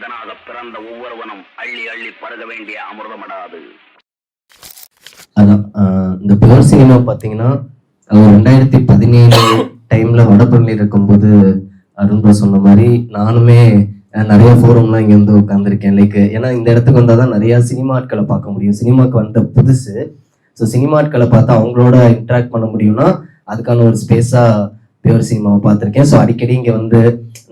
மனிதனாக பிறந்த ஒவ்வொருவனும் அள்ளி அள்ளி பருக வேண்டிய அமிர்தமடாது. அதான் இந்த பியூர் சினிமா பார்த்தீங்கன்னா 2017 டைம்ல வடபழனியில் இருக்கும்போது அருண் ப்ரோ சொன்ன மாதிரி நானுமே நிறைய ஃபோரம்லாம் இங்கே வந்து உட்காந்துருக்கேன். லைக் ஏன்னா இந்த இடத்துக்கு வந்தால் தான் நிறையா சினிமாட்களை பார்க்க முடியும். சினிமாவுக்கு வந்த புதுசு. ஸோ சினிமாட்களை பார்த்து அவங்களோட இன்ட்ராக்ட் பண்ண முடியும்னா அதுக்கான ஒரு ஸ்பேஸாக பியூர் சினிமாவை பார்த்துருக்கேன். ஸோ அடிக்கடி இங்கே வந்து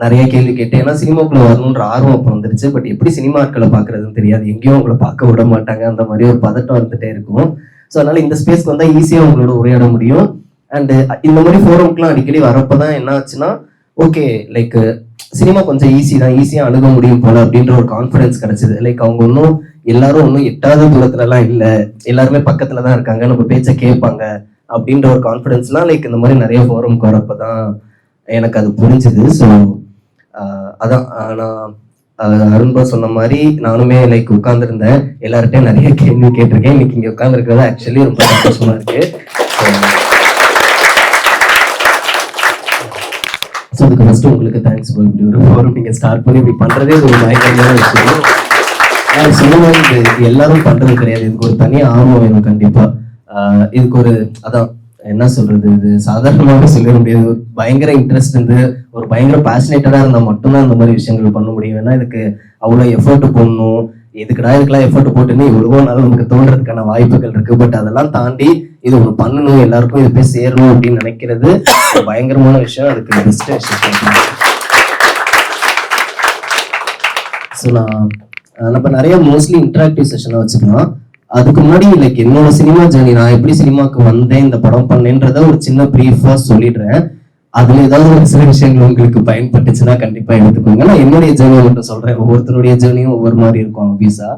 நிறைய கேள்வி கேட்டேன். ஏன்னா சினிமாக்குள்ள வரணுன்ற ஆர்வம் அப்போ வந்துருச்சு. பட் எப்படி சினிமாட்களை பார்க்கறதுன்னு தெரியாது. எங்கேயும் அவங்கள பார்க்க விட மாட்டாங்க. அந்த மாதிரி ஒரு பதட்டம் வந்துட்டே இருக்கும். ஸோ அதனால இந்த ஸ்பேஸ்க்கு வந்தால் ஈஸியாக அவங்களோட உரையாட முடியும். அண்டு இந்த மாதிரி ஃபோரம்க்குலாம் அடிக்கடி வரப்போ தான் என்ன ஆச்சுன்னா, ஓகே லைக் சினிமா கொஞ்சம் ஈஸியாக அணுக முடியும் போல அப்படின்ற ஒரு கான்ஃபிடன்ஸ் கிடைச்சது. லைக் அவங்க எல்லாரும் ஒன்றும் எட்டாத தூரத்துலலாம் இல்லை, எல்லாருமே பக்கத்துல தான் இருக்காங்க, நம்ம பேச்சை கேட்பாங்க அப்படின்ற ஒரு கான்ஃபிடன்ஸ்லாம் லைக் இந்த மாதிரி நிறைய ஃபோரம்க்கு வரப்போ தான் எனக்கு அது புரிஞ்சுது. ஸோ அதான் நான் அருண் ப்ரோ சொன்ன மாதிரி நானுமே லைக் உட்காந்துருந்தேன். எல்லார்ட்டையும் நிறைய கேள்வி கேட்டிருக்கேன். இன்னைக்கு இங்கே உட்காந்துருக்கிறது ஆக்சுவலி ரொம்ப சந்தோஷமா இருக்கு. ஸோ அதுக்கு ஃபர்ஸ்ட் உங்களுக்கு தேங்க்ஸ் ப்ரோ. இப்படி ஒரு ஃபோரம் நீங்கள் ஸ்டார்ட் பண்ணி இப்படி பண்ணுறதே ஒரு பயங்கரமான விஷயம். நான் சொல்லுவேன், இது எல்லாரும் பண்ணுறது கிடையாது. இதுக்கு ஒரு தனி ஆர்வம் வேணும் கண்டிப்பாக. இதுக்கு ஒரு அதான் என்ன சொல்றது, இது சாதாரணமாக சொல்ல முடியாது. ஒரு பயங்கர இன்ட்ரெஸ்ட் இருந்து ஒரு பயங்கர பேஷனேட்டடாக இருந்தால் மட்டும்தான் இந்த மாதிரி விஷயங்கள் பண்ண முடியும். ஏன்னா இதுக்கு அவ்வளோ எஃபர்ட் போடணும். இதுக்கெல்லாம் எஃபர்ட் போட்டுன்னு எவ்வளவோ நாள் நமக்கு தோன்றதுக்கான வாய்ப்புகள் இருக்கு. பட் அதெல்லாம் தாண்டி இது ஒன்று பண்ணணும், எல்லாருக்கும் இது போய் சேரணும் அப்படின்னு நினைக்கிறது பயங்கரமான விஷயம். அதுக்கு பெஸ்ட் விஷயம். ஸோ நம்ம நிறைய மோஸ்ட்லி இன்டராக்டிவ் செஷனாக வச்சுக்கலாம். அதுக்கு முன்னாடி லைக் என்னோட சினிமா ஜேர்னி, நான் எப்படி சினிமாவுக்கு வந்தேன், இந்த படம் பண்ணேன்றத ஒரு சின்ன ப்ரீஃபா சொல்லிடுறேன். அதுல ஏதாவது ஒரு சில விஷயங்கள் உங்களுக்கு பயன்பட்டுச்சுன்னா கண்டிப்பா எடுத்துக்கோங்க. நான் என்னுடைய ஜேர்னியை மட்டும் சொல்றேன். ஒவ்வொருத்தருடைய ஜேர்னியும் ஒவ்வொரு மாதிரி இருக்கும் ஆப்வியஸா.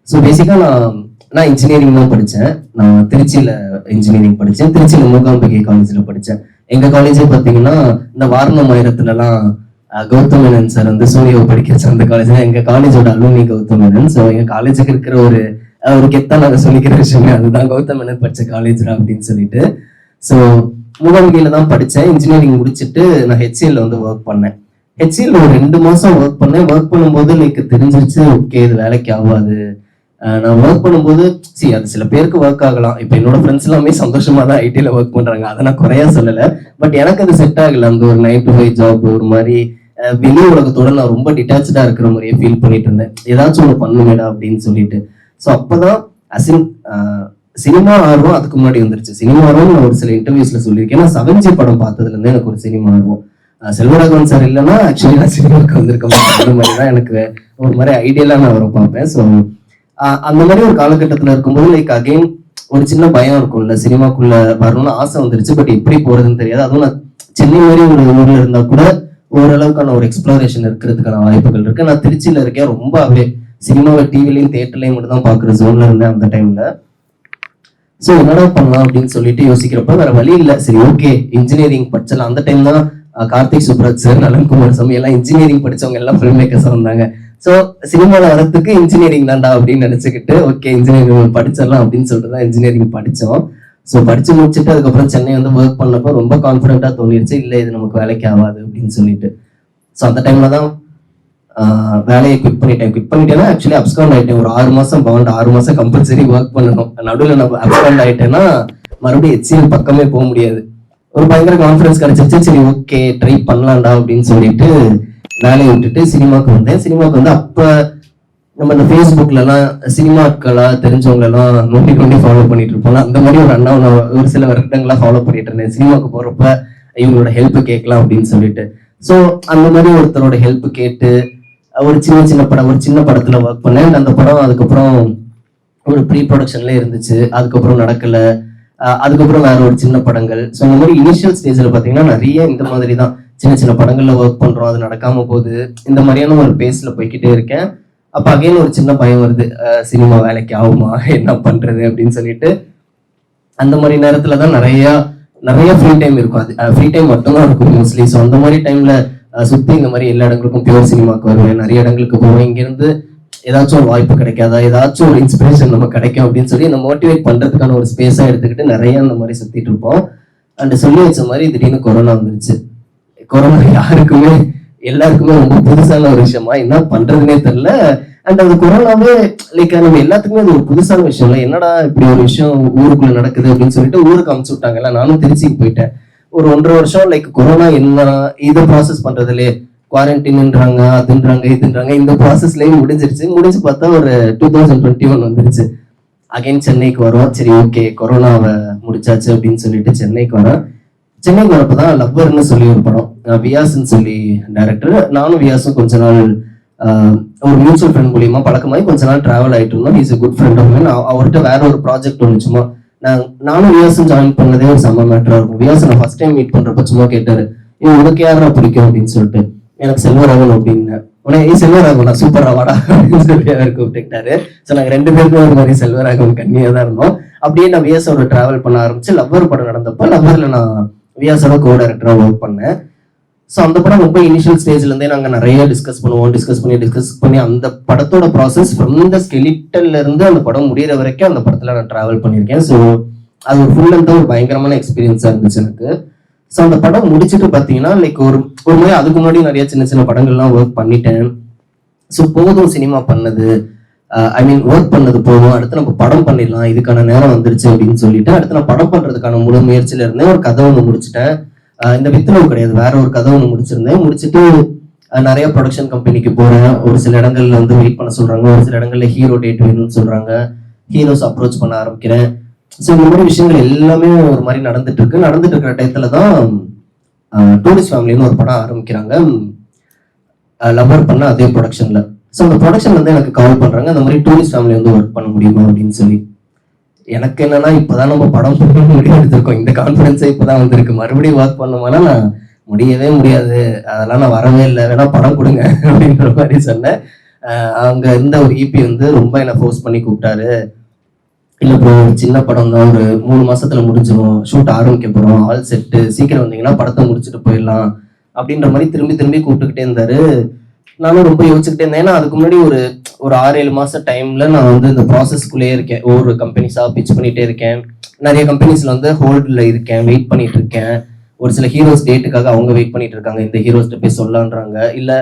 ஸோ பேசிக்கா நான் இன்ஜினியரிங் தான் படித்தேன். நான் திருச்சியில இன்ஜினியரிங் படித்தேன். திருச்சியில மூகாம்பிகை காலேஜில் படித்தேன். எங்க காலேஜே பார்த்தீங்கன்னா இந்த வாரணமாயிரத்துலலாம் கௌதம் மேனன் சார் வந்து சூர்யாவை படிக்க வச்ச அந்த காலேஜ் தான் எங்க காலேஜோட அலுமினி கௌதம் மேனன். ஸோ எங்க காலேஜுக்கு இருக்கிற ஒரு கெத்தா நாங்க சொல்லிக்கிற விஷயமே அதுதான், கௌதம் மேனன் படிச்ச காலேஜ் அப்படின்னு சொல்லிட்டு. ஸோ மூகாம்பிகையில தான் படித்தேன். இன்ஜினியரிங் முடிச்சுட்டு நான் ஹெச்ஏல வந்து ஒர்க் பண்ணேன். ஹெச்ஏல ஒரு 2 மாசம் ஒர்க் பண்ணேன். ஒர்க் பண்ணும்போது லைக் தெரிஞ்சிருச்சு, ஓகே இது வேலைக்கு ஆகாது. நான் ஒர்க் பண்ணும்போது அது சில பேருக்கு ஒர்க் ஆகலாம். இப்போ என்னோட ஃப்ரெண்ட்ஸ் எல்லாமே சந்தோஷமா தான் ஐடியில் ஒர்க் பண்றாங்க, அதை நான் குறையா சொல்லலை. பட் எனக்கு அது செட் ஆகல. அந்த ஒரு 9 to 5 ஜாப் ஒரு மாதிரி வெளி உலகத்தோட நான் ரொம்ப டிட்டாச்சா இருக்கிற மாதிரியே ஃபீல் பண்ணிட்டு இருந்தேன். ஏதாச்சும் ஒன்று பண்ணுமேடா அப்படின்னு சொல்லிட்டு. ஸோ அப்போதான் சினிமா ஆர்வம் அதுக்கு முன்னாடி வந்துருச்சு. சினிமா ஆர்வம் நான் ஒரு சில இன்டர்வியூஸ்ல சொல்லியிருக்கேன். நான் 7G படம் பார்த்ததுல இருந்து எனக்கு ஒரு சினிமா ஆர்வம். செல்வராகவன் சார் இல்லைன்னா ஆக்சுவலி நான் சினிமாவுக்கு வந்திருக்க மாட்டேன். அந்த மாதிரி தான் எனக்கு ஒரு மாதிரி ஐடியலா நான் அவரை பார்ப்பேன். ஸோ அந்த மாதிரி ஒரு காலகட்டத்தில் இருக்கும்போது லைக் அகெயின் ஒரு சின்ன பயம் இருக்கும்ல, சினிமாக்குள்ள வரணும்னு ஆசை வந்துருச்சு. பட் எப்படி போறதுன்னு தெரியாது. அதுவும் நான் சென்னை மாதிரி ஒரு ஊர்ல இருந்தா கூட ஓரளவுக்கான ஒரு எக்ஸ்ப்ளோரேஷன் இருக்கிறதுக்கான வாய்ப்புகள் இருக்கு. நான் திருச்சியில இருக்கேன். ரொம்ப அப்படியே சினிமாவை டிவிலையும் தியேட்டர்லையும் மட்டும் தான் பாக்குற ஜோன்ல இருந்தேன் அந்த டைம்ல. ஸோ என்னடா பண்ணலாம் அப்படின்னு சொல்லிட்டு யோசிக்கிறப்ப வேற வழி இல்லை. சரி ஓகே இன்ஜினியரிங் படிச்சலாம். அந்த டைம் தான் கார்த்திக் சுப்ராஜ் சார், நலன்குமார் சாமி எல்லாம் இன்ஜினியரிங் படிச்சவங்க எல்லாம் ஃபிலிம் மேக்கர்ஸா வந்தாங்க. ஸோ சினிமாவில் வரத்துக்கு இன்ஜினியரிங் தான்டா அப்படின்னு நினைச்சுக்கிட்டு ஓகே இன்ஜினியரிங் படிச்சிடலாம் அப்படின்னு சொல்லிட்டு தான் இன்ஜினியரிங் படித்தோம். ஸோ படிச்சு முடிச்சுட்டு அதுக்கப்புறம் சென்னை வந்து ஒர்க் பண்ணப்போ ரொம்ப கான்ஃபிடென்ட்டா தோணிருச்சு, இல்லை இது நமக்கு வேலைக்கு ஆகாது அப்படின்னு சொல்லிட்டு. ஸோ அந்த டைம்ல தான் வேலையை குவிட் பண்ணிட்டேன்னா ஆக்சுவலி அப்ஸ்காண்ட் ஆயிட்டேன். ஒரு 6 மாசம் பாண்ட், 6 மாசம் கம்பல்சரி ஒர்க் பண்ணணும். நடுவில் நம்ம அப்ஸ்காண்ட் ஆயிட்டேன்னா மறுபடியும் HCL பக்கமே போக முடியாது. ஒரு பயங்கர கான்ஃபிடன்ஸ் கிடைச்சிருச்சு. சரி ஓகே ட்ரை பண்ணலாம்டா அப்படின்னு சொல்லிட்டு வேலையை விட்டுட்டு சினிமாவுக்கு வந்தேன். சினிமாவுக்கு வந்து அப்ப நம்ம இந்த ஃபேஸ்புக்லாம் சினிமாக்களா தெரிஞ்சவங்களெல்லாம் நோண்டி ஃபாலோ பண்ணிட்டு இருப்போம். அந்த மாதிரி ஒரு அண்ணா ஒரு சில வருடங்களா ஃபாலோ பண்ணிட்டு இருந்தேன். சினிமாவுக்கு போறப்ப இவங்களோட ஹெல்ப் கேட்கலாம் அப்படின்னு சொல்லிட்டு. ஸோ அந்த மாதிரி ஒருத்தரோட ஹெல்ப் கேட்டு ஒரு சின்ன படத்துல ஒர்க் பண்ணேன். அந்த படம் அதுக்கப்புறம் ஒரு ப்ரீ ப்ரொடக்ஷன்ல இருந்துச்சு. அதுக்கப்புறம் நடக்கல. அதுக்கப்புறம் வேற ஒரு சின்ன படங்கள். ஸோ இந்த மாதிரி இனிஷியல் ஸ்டேஜ்ல பாத்தீங்கன்னா நிறைய இந்த மாதிரி தான் சின்ன படங்கள்ல ஒர்க் பண்றோம், அது நடக்காம போகுது. இந்த மாதிரியான ஒரு பேஸ்ல போய்கிட்டே இருக்கேன். அப்ப அகைன் ஒரு சின்ன பயம் வருது, சினிமா வேலைக்கு ஆகுமா, என்ன பண்றது அப்படின்னு சொல்லிட்டு. அந்த மாதிரி நேரத்துலதான் நிறைய ஃப்ரீ டைம் இருக்கும். அது ஃப்ரீ டைம் மட்டும்தான் இருக்கும் மோஸ்ட்லி. ஸோ அந்த மாதிரி டைம்ல சுத்தி இந்த மாதிரி எல்லா இடங்களுக்கும் பியூர் சினிமாக்கு வருவேன், நிறைய இடங்களுக்கு போவேன். இங்கிருந்து ஏதாச்சும் ஒரு வாய்ப்பு கிடைக்காதா, ஏதாச்சும் ஒரு இன்ஸ்பிரேஷன் நம்ம கிடைக்கும் அப்படின்னு சொல்லி நம்ம மோட்டிவேட் பண்றதுக்கான ஒரு ஸ்பேஸா எடுத்துக்கிட்டு நிறைய அந்த மாதிரி சுத்திட்டு இருப்போம். அண்ட் சொல்லி வச்ச மாதிரி திடீர்னு கொரோனா வந்துருச்சு. கொரோனா யாருக்குமே எல்லாருக்குமே ரொம்ப புதுசான ஒரு விஷயமா, என்ன பண்றதுன்னே தெரியல. அண்ட் அந்த கொரோனாவே லைக் நம்ம எல்லாத்துக்குமே அது ஒரு புதுசான விஷயம் இல்லை. என்னடா இப்படி ஒரு விஷயம் ஊருக்குள்ள நடக்குது அப்படின்னு சொல்லிட்டு ஊருக்கு அமுச்சு விட்டாங்கல்ல. நானும் திருச்சிக்கு போயிட்டேன். ஒரு 1.5 வருஷம் லைக் கொரோனா என்ன இதை ப்ராசஸ் பண்றதுலயே குவாரண்டைன்ன்றாங்க, அதுன்றாங்க, இதுன்றாங்க, இந்த ப்ராசஸ்லயே முடிஞ்சிருச்சு. முடிஞ்சு பார்த்தா ஒரு 2021 வந்துருச்சு. அகைன் சென்னைக்கு வரோம். சரி ஓகே கொரோனாவை முடிச்சாச்சு அப்படின்னு சொல்லிட்டு சென்னைக்கு வரேன். சென்னைக்கு வரப்பதான் லவ்வர்னு சொல்லி ஒரு படம், வியாஸ்ன்னு சொல்லி டைரக்டர், நானும் வியாசும் கொஞ்ச நாள் ஒரு மியூச்சுவல் ஃப்ரெண்ட் மூலியமா பழக்கமாகி கொஞ்ச நாள் டிராவல் ஆயிட்டு இருந்தோம். Is good friend of mine. அவர்கிட்ட வேற ஒரு ப்ராஜெக்ட் ஒன்று சும்மா நானும் வியாசும் ஜாயின் பண்ணதே ஒரு செம்ம மேட்டரா இருக்கும். வியாசம் நான் ஃபர்ஸ்ட் டைம் மீட் பண்றப்ப சும்மா கேட்டாரு, உனக்கு யாரா பிடிக்கும் அப்படின்னு சொல்லிட்டு. எனக்கு செல்வராகவன் அப்படின்னு. உடனே செல்வராகவன் சூப்பரா வாடா அப்படின்னு சொல்லி அவர் கூப்பிட்டுக்கிட்டாரு. ஸோ நாங்கள் 2 பேருமே ஒரு மாதிரி செல்வராகவன் கண்ணியா தான் இருந்தோம். அப்படியே நான் வியாசோட டிராவல் பண்ண ஆரம்பிச்சு லவ்வர் படம் நடந்தப்போ லவ்வர்ல நான் வியாசோட கோ டைரக்டரா ஒர்க் பண்ணேன். ஸோ அந்த படம் ரொம்ப இனிஷியல் ஸ்டேஜ்ல இருந்தே நாங்கள் நிறைய டிஸ்கஸ் பண்ணி அந்த படத்தோட ப்ராசஸ் ஃப்ரம் த ஸ்கெலிட்டல்ல இருந்து அந்த படம் முடிகிற வரைக்கும் அந்த படத்துல நான் டிராவல் பண்ணியிருக்கேன். ஸோ அது ஒரு ஃபுல் அண்ட் ஒரு பயங்கரமான எக்ஸ்பீரியன்ஸா இருந்துச்சு எனக்கு. ஸோ அந்த படம் முடிச்சுட்டு பார்த்தீங்கன்னா லைக் ஒரு மாதிரி அதுக்கு முன்னாடி நிறைய சின்ன சின்ன படங்கள்லாம் ஒர்க் பண்ணிட்டேன். ஸோ போதும் சினிமா பண்ணது, ஐ மீன் ஒர்க் பண்ணது போதும், அடுத்து நம்ம படம் பண்ணிடலாம், இதுக்கான நேரம் வந்துருச்சு அப்படின்னு சொல்லிட்டு அடுத்து நான் படம் பண்றதுக்கான முழு முயற்சியில இருந்தேன். ஒரு கதை ஒன்று முடிச்சுட்டேன். இந்த வித்லவ் கிடையாது, வேற ஒரு கதை ஒன்று முடிச்சிருந்தேன். முடிச்சுட்டு நிறைய ப்ரொடக்ஷன் கம்பெனிக்கு போறேன். ஒரு சில இடங்கள்ல வந்து வெயிட் பண்ண சொல்றாங்க, ஒரு சில இடங்கள்ல ஹீரோ டேட் வேணும்னு சொல்றாங்க, ஹீரோஸ் அப்ரோச் பண்ண ஆரம்பிக்கிறேன். ஸோ இந்த மாதிரி விஷயங்கள் எல்லாமே ஒரு மாதிரி நடந்துட்டு இருக்கிற டயத்துல தான் டூரிஸ்ட் ஃபேமிலின்னு ஒரு படம் ஆரம்பிக்கிறாங்க, லவ்வர் பண்ண அதே ப்ரொடக்ஷன்ல. ஸோ அந்த ப்ரொடக்ஷன் வந்து எனக்கு கால் பண்றாங்க, அந்த மாதிரி டூரிஸ்ட் ஃபேமிலி வந்து ஒர்க் பண்ண முடியுமா அப்படின்னு சொல்லி. எனக்கு என்னன்னா இப்பதான் நம்ம படம் முடிவு எடுத்திருக்கோம், இந்த கான்ஃபிடன்ஸே இப்பதான் வந்திருக்கு, மறுபடியும் ஒர்க் பண்ணுமானா நான் முடியவே முடியாது, அதெல்லாம் நான் வரவே இல்லை, வேணா படம் கொடுங்க அப்படின்ற மாதிரி சொன்னேன். அங்க இருந்த ஒரு இபி வந்து ரொம்ப என்னை ஃபோர்ஸ் பண்ணி கூப்பிட்டாரு. இல்லை ப்ரோ ஒரு சின்ன படம் தான், ஒரு 3 மாசத்துல முடிஞ்சிடும், ஷூட் ஆரம்பிக்க போறோம், ஆல் செட்டு, சீக்கிரம் வந்தீங்கன்னா படத்தை முடிச்சுட்டு போயிடலாம் அப்படின்ற மாதிரி திரும்பி கூப்பிட்டுக்கிட்டே இருந்தாரு. நானும் ரொம்ப யோசிச்சுக்கிட்டே இருந்தேன். ஏன்னா அதுக்கு முன்னாடி ஒரு 6-7 மாசம் டைம்ல நான் வந்து இந்த ப்ராசஸ்க்குள்ளேயே இருக்கேன். ஒவ்வொரு கம்பெனிஸா பிச் பண்ணிட்டே இருக்கேன். நிறைய கம்பெனிஸ்ல வந்து ஹோல்டில் இருக்கேன், வெயிட் பண்ணிட்டு இருக்கேன். ஒரு சில ஹீரோஸ் டேட்டுக்காக அவங்க வெயிட் பண்ணிட்டு இருக்காங்க, இந்த ஹீரோஸ்ட்ட போய் சொல்லலான்றாங்க. இல்லை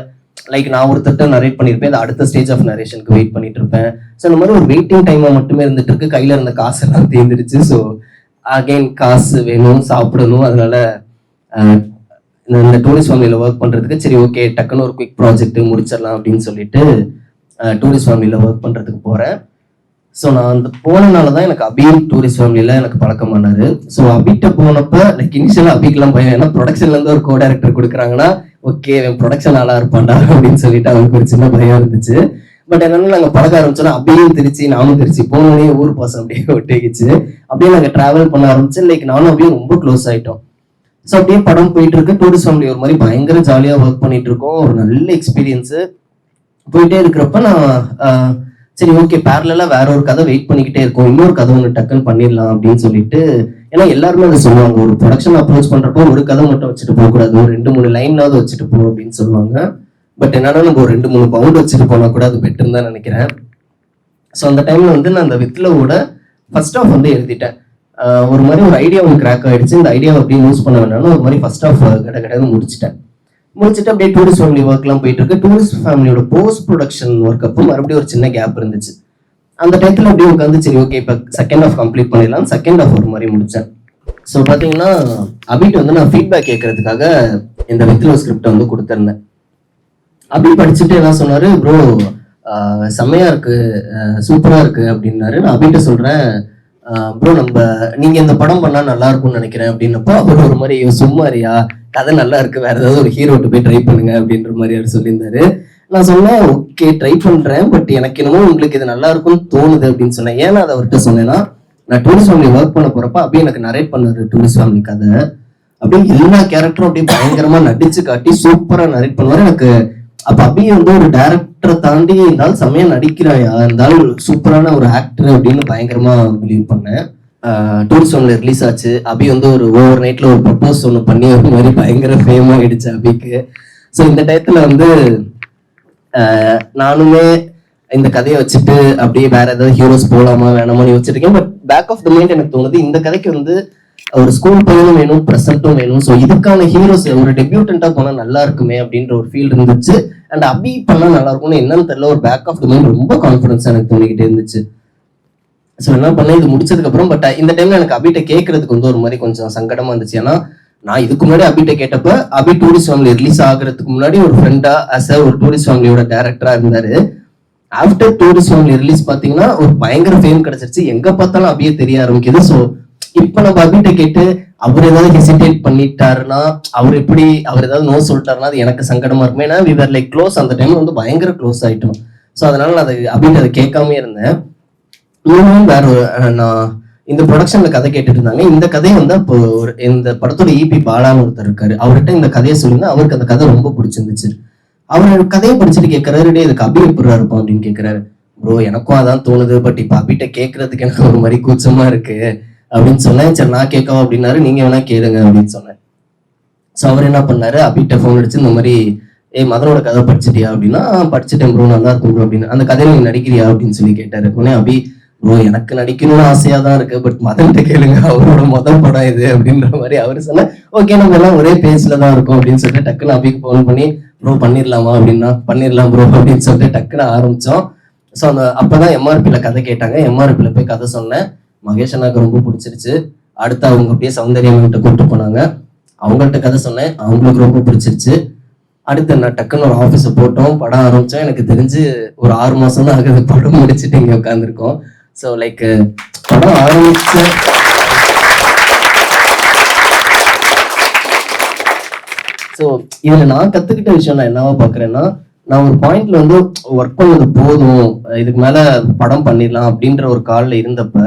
லைக் நான் ஒருத்தட்ட நரேட் பண்ணியிருப்பேன், அடுத்த ஸ்டேஜ் ஆஃப் நரேஷனுக்கு வெயிட் பண்ணிட்டு இருப்பேன். ஸோ இந்த மாதிரி ஒரு வெயிட்டிங் டைமா மட்டுமே இருந்துட்டு இருக்கு. கையில இருந்த காசெல்லாம் தேர்ந்துருச்சு. ஸோ அகைன் காசு வேணும், சாப்பிடணும். அதனால இந்த டூரிஸ்ட் ஃபேமிலியில ஒர்க் பண்றதுக்கு சரி ஓகே டக்குன்னு ஒரு குவிக் ப்ராஜெக்ட் முடிச்சிடலாம் அப்படின்னு சொல்லிட்டு டூரிஸ்ட் ஃபேமிலியில ஒர்க் பண்றதுக்கு போறேன். ஸோ நான் அந்த போனனால தான் எனக்கு அபி டூரிஸ்ட் ஃபேமிலியில எனக்கு பழக்கம் பண்ணாரு. ஸோ அபிட்ட போனப்ப லைக் இனிஷியலா அபிக்கெல்லாம் பயம், ஏன்னா ப்ரொடக்ஷன்ல இருந்து ஒரு கோ டைரக்டர் கொடுக்குறாங்கன்னா ஓகே ப்ரொடக்ஷன் ஆளா இருப்பாண்டா அப்படின்னு சொல்லிட்டு அவருக்கு ஒரு சின்ன பயம் இருந்துச்சு. பட் என்னன்னா நாங்கள் பழக ஆரம்பிச்சோன்னா அபியும் திருச்சி நானும் திருச்சி, போனோடனே ஊர் பாசம் அப்படியே ஒட்டிக்கிச்சு. அப்படியே நாங்கள் டிராவல் பண்ண ஆரம்பிச்சு லைக் நானும் அப்படியே ரொம்ப க்ளோஸ் ஆயிட்டோம். ஸோ அப்படியே படம் போயிட்டு இருக்கு. டூரிஸ்ட் ஃபேமிலி ஒரு மாதிரி பயங்கர ஜாலியா ஒர்க் பண்ணிட்டு இருக்கோம். ஒரு நல்ல எக்ஸ்பீரியன்ஸ் போயிட்டே இருக்கிறப்ப நான் சரி ஓகே பேரலா வேற ஒரு கதை வெயிட் பண்ணிக்கிட்டே இருக்கும், இன்னொரு கதை ஒன்று டக்குன்னு பண்ணிடலாம் அப்படின்னு சொல்லிட்டு. ஏன்னா எல்லாருமே அதை சொல்லுவாங்க, ஒரு ப்ரொடக்ஷன் அப்ரோச் பண்றப்போ ஒரு கதை மட்டும் வச்சுட்டு போகக்கூடாது, ஒரு 2-3 லைனாவது வச்சுட்டு போ அப்படின்னு சொல்லுவாங்க. பட் என்னன்னா நம்ம ஒரு 2-3 பவுண்ட் வச்சுட்டு போனா கூட அது பெட்டர்னு தான் நினைக்கிறேன். ஸோ அந்த டைம்ல வந்து நான் அந்த வித்லவோட ஃபர்ஸ்ட் ஆஃப் வந்து எழுதிட்டேன். ஒரு மாதிரி ஒரு ஐடியா ஒன்று கிராக் ஆயிடுச்சு. இந்த ஐடியாவை அப்படியே யூஸ் பண்ண வேணாம்னு ஒரு மாதிரி ஃபர்ஸ்ட் ஆஃப் கடை முடிச்சுட்டு அப்படியே டூரிஸ்ட் ஃபேமிலி ஒர்க்லாம் போயிட்டு இருக்கு. டூரிஸ்ட் ஃபேமிலியோட போஸ்ட் ப்ரொடக்ஷன் ஒர்க் அப்போ மறுபடியும் ஒரு சின்ன கேப் இருந்துச்சு. அந்த டைத்துல அப்படியே உட்காந்து சரி ஓகே இப்போ செகண்ட் ஆஃப் கம்ப்ளீட் பண்ணிடலாம், செகண்ட் ஆஃப் ஒரு மாதிரி முடிச்சேன். ஸோ பார்த்தீங்கன்னா அபிட்ட வந்து நான் ஃபீட்பேக் கேட்கறதுக்காக இந்த வித்லவ் ஸ்கிரிப்டை வந்து கொடுத்துருந்தேன். அபி படிச்சுட்டு என்ன சொன்னாரு, ப்ரோ செம்மையா இருக்கு, சூப்பரா இருக்கு அப்படின்னாரு. நான் அபிட்ட சொல்றேன், ப்ரோ நீங்க இந்த படம் பண்ணா நல்லா இருக்கும்னு நினைக்கிறேன் அப்படின்னப்போ அவர் ஒரு மாதிரி சும்மாரியா கதை நல்லா இருக்கு, வேற ஏதாவது ஒரு ஹீரோட்டு போய் ட்ரை பண்ணுங்க அப்படின்ற மாதிரி அவர் சொல்லியிருந்தாரு. நான் சொன்னேன் ஓகே ட்ரை பண்றேன், பட் எனக்கு என்னமோ உங்களுக்கு இது நல்லா இருக்கும்னு தோணுது அப்படின்னு சொன்னேன். ஏன்னா அதை அவர்கிட்ட சொன்னேன்னா நான் டூரிஸ்ட் ஃபேமிலி ஒர்க் பண்ண போறப்ப அப்படியே எனக்கு நரேட் பண்ணாரு டூரிஸ்ட் ஃபேமிலி கதை. அப்படியே எல்லா கேரக்டரும் அப்படியே பயங்கரமா நடிச்சு காட்டி சூப்பரா நரேட் பண்ணுவாரு. எனக்கு அப்ப அபியை வந்து ஒரு டைரக்டரை தாண்டி இருந்தாலும் செம்மையா நடிக்கிறாயா, இருந்தாலும் சூப்பரான ஒரு ஆக்டர் அப்படின்னு பயங்கரமா பிலீவ் பண்ணேன். டூரிஸ்ட் ஃபேமிலி ரிலீஸ் ஆச்சு. அபி வந்து ஒரு ஓவர் நைட்ல ஒரு ப்ரப்போஸ் ஒன்று பண்ணி ஒரு மாதிரி பயங்கர ஃபேம் ஆயிடுச்சு அபிக்கு. ஸோ இந்த டயத்துல வந்து நானுமே இந்த கதையை வச்சுட்டு அப்படியே வேற ஏதாவது ஹீரோஸ் போகலாமா வேணாமான்னு யோசிச்சிருக்கேன். But back of the mind எனக்கு தோணுது இந்த கதைக்கு வந்து ஒரு ஸ்கூல் பையனும் வேணும், ப்ரெசென்ட்டும் வேணும். ஸோ இதுக்கான ஹீரோஸ் ஒரு டெபியூட்டண்டா போனா நல்லா இருக்குமே அப்படின்ற ஒரு ஃபீல் இருந்துச்சு. அண்ட் அபி பண்ணா நல்லா இருக்கும்னு என்னன்னு தெரியல, ஒரு பேக் ஆஃப் த மைண்ட் ரொம்ப கான்ஃபிடன்ஸ் எனக்கு தோணிக்கிட்டே இருந்துச்சு. ஸோ என்ன பண்ணேன், இது முடிச்சதுக்கு அப்புறம் பட் இந்த டைம்ல எனக்கு அபிட்ட கேட்கறதுக்கு வந்து ஒரு மாதிரி கொஞ்சம் சங்கடமா இருந்துச்சு. ஏன்னா நான் இதுக்கு முன்னாடி அபிட்ட கேட்டப்ப அபி டூரிஸ்ட் ஃபேமிலி ரிலீஸ் ஆகுறதுக்கு முன்னாடி ஒரு ஃப்ரெண்டா ஒரு டூரிஸ்ட் ஃபேமிலியோட டைரக்டரா இருந்தாரு. ஆஃப்டர் டூரிஸ்ட் ஃபேமிலி ரிலீஸ் பாத்தீங்கன்னா ஒரு பயங்கர ஃபேம் கிடைச்சிருச்சு, எங்க பார்த்தாலும் அபியே தெரிய ஆரம்பிக்குது. ஸோ இப்ப நம்ம அபிட்ட கேட்டு அவர் ஏதாவது ஹெசிடேட் பண்ணிட்டாருன்னா, அவர் ஏதாவது நோ சொல்லிட்டாருன்னா அது எனக்கு சங்கடமா இருக்கும். ஏன்னா வி வர் லைக் க்ளோஸ், அந்த டைம்ல வந்து பயங்கர க்ளோஸ் ஆயிட்டோம். ஸோ அதனால நான் அபிட்ட அதை கேட்காம இருந்தேன். வேற நான் இந்த ப்ரொடக்ஷன்ல கதை கேட்டுட்டு இருந்தாங்க. இந்த கதையை வந்து அப்போ இந்த படத்தோட இபி பாலான்னு ஒருத்தர் இருக்காரு, அவர்கிட்ட இந்த கதையை சொல்லியிருந்தேன். அவருக்கு அந்த கதை ரொம்ப பிடிச்சிருந்துச்சு. அவர் கதையை படிச்சுட்டு கேட்கறாரு, டே இதுக்கு அபி எப்படியா இருப்பான் அப்படின்னு கேட்கிறாரு. ப்ரோ எனக்கும் அதான் தோணுது, பட் இப்ப அபிட்ட கேட்கறதுக்கு எனக்கு ஒரு மாதிரி கூச்சமா இருக்கு அப்படின்னு சொன்னேன். சரி நான் கேட்கவா அப்படின்னாரு. நீங்க வேணா கேளுங்க அப்படின்னு சொன்னேன். ஸோ அவர் என்ன பண்ணாரு, அபிட்ட ஃபோன் அடிச்சு இந்த மாதிரி மதனோட கதை படிச்சிட்டியா அப்படின்னா, படிச்சுட்டேன் ப்ரோ நல்லா இருக்கும் ப்ரோ அப்படின்னு. அந்த கதையில நீங்க நடிக்கிறியா அப்படின்னு சொல்லி கேட்டாரு. உடனே அபி, ப்ரோ எனக்கு நடிக்கணும்னு ஆசையா தான் இருக்கு, பட் மதன்கிட்ட கேளுங்க, அவரோட முதல் படம் இது அப்படின்ற மாதிரி அவரு சொன்ன. ஓகே நம்ம எல்லாம் ஒரே பேஜ்ல தான் இருக்கும் அப்படின்னு சொல்லிட்டு டக்குன்னு அபிக்கு ஃபோன் பண்ணி, ப்ரோ பண்ணிடலாமா அப்படின்னா, பண்ணிடலாம் ப்ரோ அப்படின்னு சொல்லிட்டு டக்குன்னு ஆரம்பிச்சோம். ஸோ அப்பதான் எம்ஆர்பியில கதை கேட்டாங்க. எம்ஆர்பியில போய் கதை சொன்னேன். மகேஷ் அண்ணாக்கு ரொம்ப பிடிச்சிருச்சு. அடுத்து அவங்க அப்படியே சௌந்தர்யம் கிட்ட கூப்பிட்டு போனாங்க, அவங்கள்ட்ட கதை சொன்னேன், அவங்களுக்கு ரொம்ப பிடிச்சிருச்சு. அடுத்து நான் டக்குன்னு ஒரு ஆஃபீஸை போட்டோம், படம் ஆரம்பிச்சோம். எனக்கு தெரிஞ்சு ஒரு 6 மாசம் தான் ஆகுது படம் முடிச்சுட்டு இங்க உட்காந்துருக்கோம். ஸோ லைக் படம் ஆரம்பிச்ச ஸோ இதுல நான் கத்துக்கிட்ட விஷயம் நான் என்னவா பாக்குறேன்னா, நான் ஒரு பாயிண்ட்ல வந்து ஒர்க் பண்ணது போதும், இதுக்கு மேல படம் பண்ணிடலாம் அப்படின்ற ஒரு கால்ல இருந்தப்ப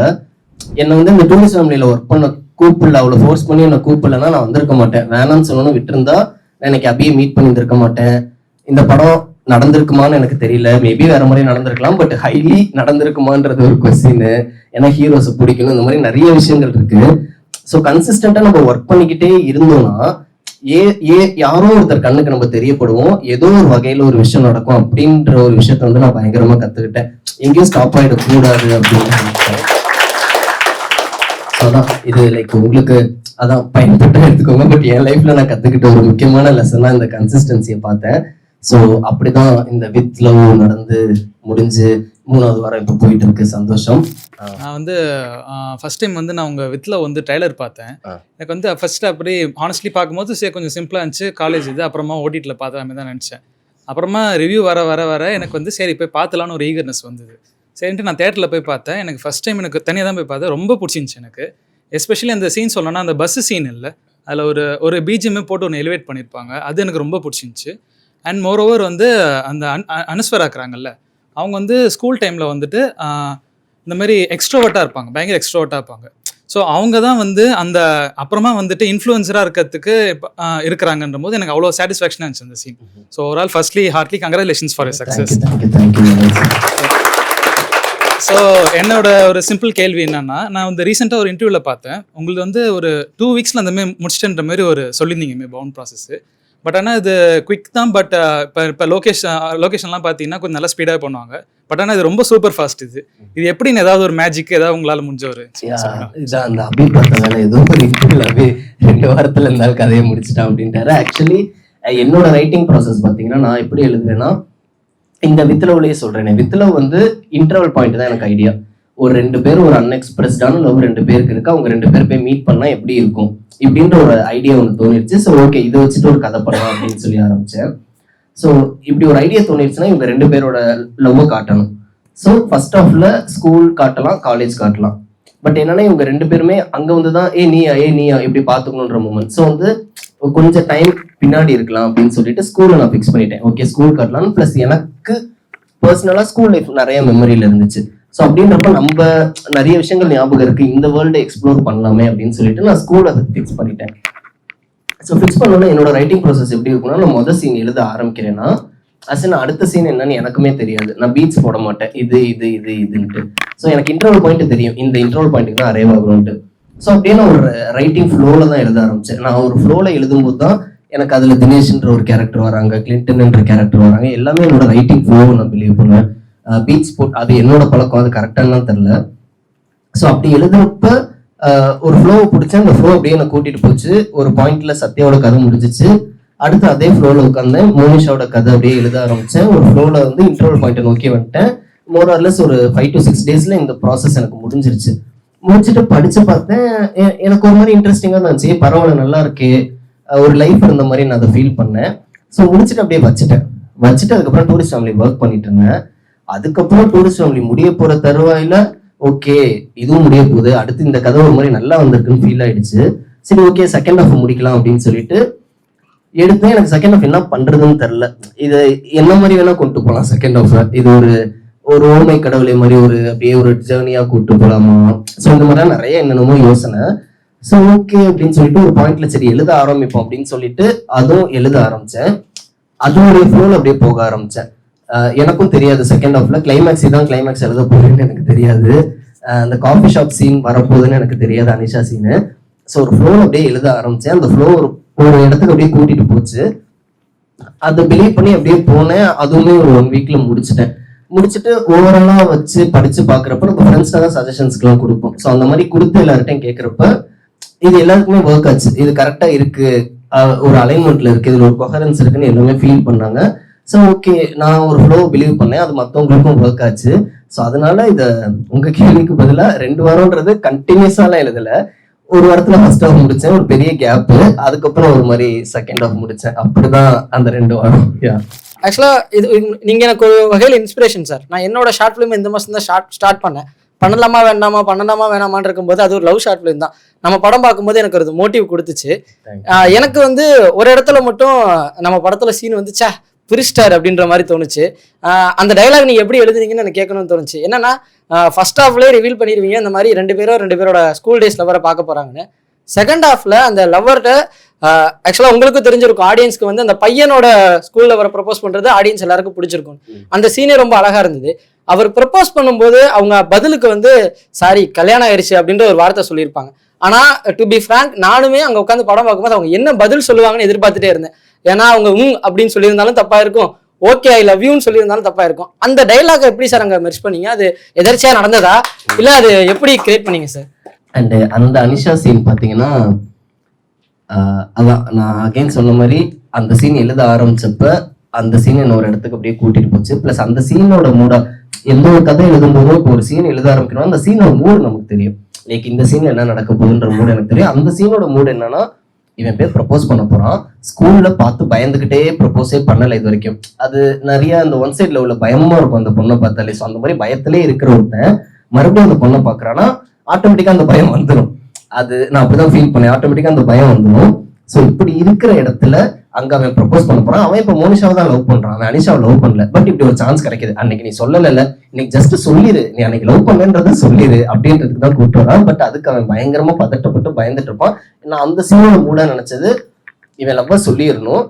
என்னை வந்து இந்த டூரிஸ்ட் ஃபேமிலியில ஒர்க் பண்ண கூப்பிடல, அவ்வளவு ஃபோர்ஸ் பண்ணி என்ன கூப்பிடலன்னா நான் வந்திருக்க மாட்டேன். வேணாம்னு சொல்லணும் விட்டுருந்தா நான் எனக்கு அபியை மீட் பண்ணியிருந்திருக்க மாட்டேன். இந்த படம் நடந்திருக்குமான்னு எனக்கு தெரியல, மேபி வேற மாதிரி நடந்திருக்கலாம், பட் ஹைலி நடந்திருக்குமான்றது ஒரு கொஸ்டின். ஏன்னா ஹீரோஸை பிடிக்கணும், இந்த மாதிரி நிறைய விஷயங்கள் இருக்கு. ஸோ கன்சிஸ்டண்டா நம்ம ஒர்க் பண்ணிக்கிட்டே இருந்தோம்னா யாரோ ஒருத்தர் கண்ணுக்கு நம்ம தெரியப்படுவோம், ஏதோ ஒரு வகையில ஒரு விஷயம் நடக்கும் அப்படின்ற ஒரு விஷயத்த வந்து நான் பயங்கரமா கத்துக்கிட்டேன். எங்கேயும் ஸ்டாப் ஆயிடக்கூடாது அப்படின்னு. அதான் இது லைக் உங்களுக்கு அதான் பயன்பட்டு எடுத்துக்கோங்க. பட் என் லைஃப்ல நான் கத்துக்கிட்ட ஒரு முக்கியமான லெசன் தான் இந்த கன்சிஸ்டன்சியை பார்த்தேன். ஸோ அப்படிதான் இந்த வித் லவ் நடந்து முடிஞ்சு 3வது வாரம் இப்போ போயிட்டு இருக்கு. சந்தோஷம். நான் வந்து ஃபர்ஸ்ட் டைம் வந்து நான் உங்கள் வித்ல வந்து ட்ரைலர் பார்த்தேன். எனக்கு வந்து ஃபர்ஸ்ட் அப்படி ஹானஸ்ட்லி பார்க்கும்போது சரி கொஞ்சம் சிம்பிளாக இருந்துச்சு, காலேஜ் இது. அப்புறமா ஓடிடியில் பார்த்த மாதிரி தான் நினச்சேன். அப்புறமா ரிவ்யூ வர எனக்கு வந்து சரி போய் பார்த்துலான்னு ஒரு ஈகர்னஸ் வந்தது. சரின்ட்டு நான் தேட்டரில் போய் பார்த்தேன். எனக்கு ஃபர்ஸ்ட் டைம் எனக்கு தனியாக தான் போய் பார்த்தேன், ரொம்ப பிடிச்சிருந்துச்சு எனக்கு. எஸ்பெஷலி அந்த சீன் சொல்லணும்னா அந்த பஸ் சீன் இல்லை, அதில் ஒரு பிஜிஎம்மே போட்டு ஒன்று எலிவேட் பண்ணியிருப்பாங்க, அது எனக்கு ரொம்ப பிடிச்சிருந்துச்சு. அண்ட் மோரோவர் வந்து அந்த அனுஸ்வரா இருக்கிறாங்கல்ல, அவங்க வந்து ஸ்கூல் டைமில் வந்துட்டு இந்த மாதிரி எக்ஸ்ட்ரோவர்ட்டாக இருப்பாங்க, பயங்கர எக்ஸ்ட்ரோவர்ட்டாக இருப்பாங்க. ஸோ அவங்க தான் வந்து அந்த அப்புறமா வந்துட்டு இன்ஃப்ளூயன்சராக இருக்கிறதுக்கு இருக்கிறாங்கன்ற போது எனக்கு அவ்வளோ சாட்டிஸ்ஃபேக்ஷனாக இருந்துச்சு அந்த scene. So overall firstly heartily congratulations for success. So என்னோட ஒரு சிம்பிள் கேள்வி என்னன்னா, நான் வந்து ரீசெண்டாக ஒரு இன்டர்வியூவில் பார்த்தேன், உங்களுக்கு வந்து ஒரு 2 வீக்ஸில் அந்த மாதிரி முடிச்சிட்டுன்ற மாதிரி ஒரு சொல்லியிருந்தீங்க பவுண்ட் ப்ராசஸ்ஸு. பட் ஆனால் இது குவிக் தான். பட் இப்போ லொகேஷன்லாம் பார்த்தீங்கன்னா கொஞ்சம் நல்லா ஸ்பீடாக பண்ணுவாங்க. பட் ஆனால் இது ரொம்ப சூப்பர் ஃபாஸ்ட். இது எப்படின்னு ஏதாவது ஒரு மேஜிக் ஏதாவது உங்களால் முடிஞ்ச ஒரு இதான் அந்த அபி பார்த்த வேலை, ஏதோ ஒரு இன்டர்வியூல அபி 2 வாரத்தில் இருந்தாலும் கதையை முடிச்சிட்டான் அப்படின்ட்டாரு. ஆக்சுவலி என்னோட ரைட்டிங் ப்ராசஸ் பார்த்தீங்கன்னா நான் எப்படி எழுதுவேன்னா, இந்த வித்லவ்லேயே சொல்றேன், வித்லவ் வந்து இன்டர்வல் பாயிண்ட் தான் எனக்கு ஐடியா. ஒரு 2 பேர் ஒரு அன்எக்ஸ்பிரஸ்டான லவ் 2 பேருக்கு இருக்கு, அவங்க 2 பேர் போய் மீட் பண்ணா எப்படி இருக்கும் இப்படின்ற ஒரு ஐடியா ஒன்று தோணிடுச்சு. ஸோ ஓகே இதை வச்சுட்டு ஒரு கதை பண்ணலாம் அப்படின்னு சொல்லி ஆரம்பிச்சேன். ஸோ இப்படி ஒரு ஐடியா தோணிடுச்சுன்னா இவங்க 2 பேரோட லவ்வை காட்டணும். ஸோ ஃபர்ஸ்ட் ஆஃப்ல ஸ்கூல் காட்டலாம், காலேஜ் காட்டலாம். பட் என்னன்னா இவங்க 2 பேருமே அங்க வந்துதான் நீயா இப்படி பாத்துக்கணுன்ற மூமெண்ட். ஸோ வந்து கொஞ்சம் டைம் பின்னாடி இருக்கலாம் அப்படின்னு சொல்லிட்டு ஸ்கூல்ல நான் ஃபிக்ஸ் பண்ணிட்டேன். ஓகே ஸ்கூல் காட்டலாம். பிளஸ் எனக்கு பர்சனலா ஸ்கூல் லைஃப் நிறைய மெமரியில இருந்துச்சு. ஸோ அப்படின்றப்ப நம்ம நிறைய விஷயங்கள் ஞாபகம் இருக்கு, இந்த வேர்ல்டை எக்ஸ்ப்ளோர் பண்ணலாமே அப்படின்னு சொல்லிட்டு நான் ஸ்கூல் அதை ஃபிக்ஸ் பண்ணிட்டேன். ஸோ ஃபிக்ஸ் பண்ணோன்னா என்னோட ரைட்டிங் ப்ராசஸ் எப்படி இருக்குன்னா, நான் மொதல் சீன் எழுத ஆரம்பிக்கிறேன்னா நான் அடுத்த சீன் என்னன்னு எனக்குமே தெரியாது. நான் பீட்ஸ் போட மாட்டேன், இதுன்ட்டு. ஸோ எனக்கு இன்டர்வல் பாயிண்ட் தெரியும், இந்த இன்டர்வல் பாயிண்ட்டுக்கு தான் அரைவ் ஆகணும்ட்டு. ஸோ அப்படியே நான் ஒரு ரைட்டிங் ஃப்ளோல தான் எழுத ஆரம்பிச்சேன். நான் ஒரு ஃப்ளோல எழுதும்போது தான் எனக்கு அதுல தினேஷ்ன்ற ஒரு கேரக்டர் வராங்க, கிளின்டன்ன்ற கேரக்டர் வராங்க. எல்லாமே என்னோட ரைட்டிங் ஃப்ளோ நான் பிலீவ் பண்ணுவேன். பீட்ஸ் போட் அது என்னோட பழக்கம், அது கரெக்டானு தெரியல. ஸோ அப்படி எழுதுறப்ப ஒரு ஃப்ளோவை பிடிச்சேன். அந்த ஃப்ளோ அப்படியே என்ன கூட்டிட்டு போச்சு. ஒரு பாயிண்ட்ல சத்யாவோட கதை முடிஞ்சிச்சு. அடுத்து அதே ஃப்ளோவில் உட்காந்தேன். மோனிஷாவோட கதை அப்படியே எழுத ஆரம்பிச்சேன். ஒரு ஃப்ளோவில் வந்து இன்டர்வல் பாயிண்ட்டை நோக்கி வந்துட்டேன். மோர் ஆர்லெஸ் ஒரு 5 to 6 daysல இந்த ப்ராசஸ் எனக்கு முடிஞ்சிருச்சு. முடிச்சுட்டு படிச்சு பார்த்தேன். எனக்கு ஒரு மாதிரி இன்ட்ரெஸ்டிங்காக தான் இருந்துச்சு. பரவாயில்ல, நல்லா இருக்கே, ஒரு லைஃப் இருந்த மாதிரி நான் அதை ஃபீல் பண்ணேன். ஸோ முடிச்சுட்டு அப்படியே வச்சுட்டு அதுக்கப்புறம் டூரிஸ்ட் ஃபேமிலி ஒர்க் பண்ணிட்டு இருந்தேன். அதுக்கப்புறம் டூரிஸ்ட் ஃபேமிலி முடிய போற தருவாயில ஓகே இதுவும் முடிய போகுது, அடுத்து இந்த கதை ஒரு மாதிரி நல்லா வந்திருக்குன்னு ஃபீல் ஆயிடுச்சு. சரி ஓகே செகண்ட் ஹாஃப் முடிக்கலாம் அப்படின்னு சொல்லிட்டு எடுத்தேன். எனக்கு செகண்ட் ஹாஃப் என்ன பண்றதுன்னு தெரியல. இது என்ன மாதிரி வேணா கொண்டு போகலாம் செகண்ட் ஹாஃப். இது ஒரு ஓமை கடவுளை மாதிரி ஒரு அப்படியே ஒரு ஜேர்னியா கூப்பிட்டு போகலாமா? ஸோ இந்த மாதிரி நிறைய என்னென்னமோ யோசனை. ஸோ ஓகே அப்படின்னு சொல்லிட்டு ஒரு பாயிண்ட்ல சரி எழுத ஆரம்பிப்போம் அப்படின்னு சொல்லிட்டு அதுவும் எழுத ஆரம்பிச்சேன். அதுவும் ஒரு ஃப்ளோல அப்படியே போக ஆரம்பிச்சேன். எனக்கும் தெரியாது செகண்ட் ஹாஃப்ல கிளைமேக்ஸ் இதான் கிளைமேக்ஸ் எழுத போகுதுன்னு எனக்கு தெரியாது. அந்த காஃபி ஷாப் சீன் வரப்போகுதுன்னு எனக்கு தெரியாது, அனிஷா சீனு. ஸோ ஒரு ஃப்ளோல அப்படியே எழுத ஆரம்பிச்சேன். அந்த ஃப்ளோ ஒரு இடத்துக்கு அப்படியே கூட்டிட்டு போச்சு. அதை பிலீவ் பண்ணி அப்படியே போனேன். அதுவுமே ஒரு 1 weekல முடிச்சுட்டு ஓவராலா வச்சு படிச்சு பாக்குறப்ப நம்ம ஃப்ரெண்ட்ஸ்ல தான் சஜஷன்ஸ்க்குலாம் கொடுப்போம். ஸோ அந்த மாதிரி கொடுத்து எல்லார்ட்டையும் கேட்கறப்ப இது எல்லாருக்குமே ஒர்க் ஆச்சு. இது கரெக்டா இருக்கு, ஒரு அலைன்மெண்ட்ல இருக்கு, இதுல ஒரு கொஹரன்ஸ் இருக்குன்னு எல்லாமே ஃபீல் பண்ணாங்க. ஸோ ஓகே நான் ஒரு ஃப்ளோ பிலீவ் பண்ணேன், அது மற்றவங்களுக்கும் ஒர்க் ஆச்சு. ஸோ அதனால இதை உங்க கேள்விக்கு பதிலாக 2 வாரம்ன்றது கண்டினியூஸாலாம் எழுதல. ஒரு வாரத்துல ஃபர்ஸ்ட் ஹாஃப் முடிச்சேன், ஒரு பெரிய கேப், அதுக்கப்புறம் ஒரு மாதிரி செகண்ட் ஹாஃப் முடிச்சேன். அப்படிதான் அந்த 2 வாரம். ஆக்சுவலா இது நீங்க எனக்கு ஒரு வகையில் இன்ஸ்பிரேஷன் சார். நான் என்னோட ஷார்ட் ஃபிலிம் இந்த மாசம் தான் ஸ்டார்ட் பண்ணேன். பண்ணலாமா வேணாமான்னு இருக்கும்போது அது ஒரு லவ் ஷார்ட் ஃபிலிம் தான். நம்ம படம் பார்க்கும்போது எனக்கு ஒரு மோட்டிவ் கொடுத்துச்சு. எனக்கு வந்து ஒரு இடத்துல மட்டும் நம்ம படத்துல சீன் வந்து பிரிஸ்டார் அப்படின்ற மாதிரி தோணுச்சு. அந்த டைலாக் நீங்க எப்படி எழுதுனீங்கன்னு எனக்கு கேட்கணும்னு தோணுச்சு. என்னன்னா ஃபர்ஸ்ட் ஹாஃப்லேயே ரிவீல் பண்ணிடுவீங்க இந்த மாதிரி 2 பேரோட ஸ்கூல் டேஸ் லவரை பார்க்க போறாங்கன்னு. செகண்ட் ஹாஃப்ல அந்த லவ்வர்கிட்ட ஆக்சுவலா உங்களுக்கும் தெரிஞ்சிருக்கும், ஆடியன்ஸ்க்கு வந்து அந்த பையனோட ஸ்கூல்ல வர ப்ரப்போஸ் பண்றது ஆடியன்ஸ் எல்லாருக்கும் பிடிச்சிருக்கும். அந்த சீனே ரொம்ப அழகா இருந்தது. அவர் ப்ரப்போஸ் பண்ணும்போது அவங்க பதிலுக்கு வந்து சாரி கல்யாணம் ஆயிடுச்சு அப்படின்ற ஒரு வார்த்தை சொல்லியிருப்பாங்க. ஆனா டு பி ஃப்ராங்க் நானுமே அங்க உட்காந்து படம் பார்க்கும்போது அவங்க என்ன பதில் சொல்லுவாங்கன்னு எதிர்பார்த்துட்டே இருந்தேன். ஏன்னா அவங்க அப்படின்னு சொல்லியிருந்தாலும் தப்பா இருக்கும், ஓகே ஐ லவ் யூன்னு சொல்லியிருந்தாலும் தப்பா இருக்கும். அந்த டைலாக் எப்படி சார் அங்க மெர்ஜ் பண்ணீங்க? அது எதர்ச்சியா நடந்ததா இல்ல அது எப்படி கிரியேட் பண்ணீங்க சார்? அண்ட் அந்த அனிஷா சீன் பாத்தீங்கன்னா அதான் நான் அகைன் சொன்ன மாதிரி அந்த சீன் எழுத ஆரம்பிச்சப்ப அந்த சீன் என்ன ஒரு இடத்துக்கு அப்படியே கூட்டிட்டு போச்சு. பிளஸ் அந்த சீனோட மூடா எந்த ஒரு கதை எழுதும்போதும் இப்போ ஒரு சீன் எழுத ஆரம்பிக்கணும், அந்த சீனோட மூடு நமக்கு தெரியும். லைக் இந்த சீன் என்ன நடக்க போகுதுன்ற மூடு எனக்கு தெரியும். அந்த சீனோட மூடு என்னன்னா இவன் பேர் ப்ரப்போஸ் பண்ண போறான், ஸ்கூல்ல பார்த்து பயந்துகிட்டே ப்ரப்போஸே பண்ணல இது வரைக்கும். அது நிறைய அந்த ஒன் சைட் லெவல்ல பயமா இருக்கும் அந்த பொண்ணை பார்த்தாலே. ஸோ அந்த மாதிரி பயத்திலே இருக்கிற ஒருத்தன் மறுபடியும் அந்த பொண்ணை பாக்குறான்னா ஆட்டோமேட்டிக்கா அந்த பயம் வந்துடும். அது நான் அப்படிதான் ஃபீல் பண்ணேன், ஆட்டோமேட்டிக்கா அந்த பயம் வந்துடும். ஸோ இப்படி இருக்கிற இடத்துல அங்க அவன் ப்ரப்போஸ் பண்ண போறான். அவன் இப்ப மோனிஷாவை தான் லவ் பண்றான், அவன் அனிஷாவை லவ் பண்ணல. பட் இப்படி ஒரு சான்ஸ் கிடைக்குது. அன்னைக்கு நீ சொல்லல, இன்னைக்கு ஜஸ்ட் சொல்லிடு, நீ அன்னைக்கு லவ் பண்ணன்றத சொல்லிடு அப்படின்றதுக்கு தான் கூப்பிட்டு வரான். பட் அதுக்கு அவன் பயங்கரமா பதட்டப்பட்டு பயந்துட்டு இருப்பான். நான் அந்த சீனோட மூட நினைச்சது இவன் லவ்வ சொல்லிடணும்,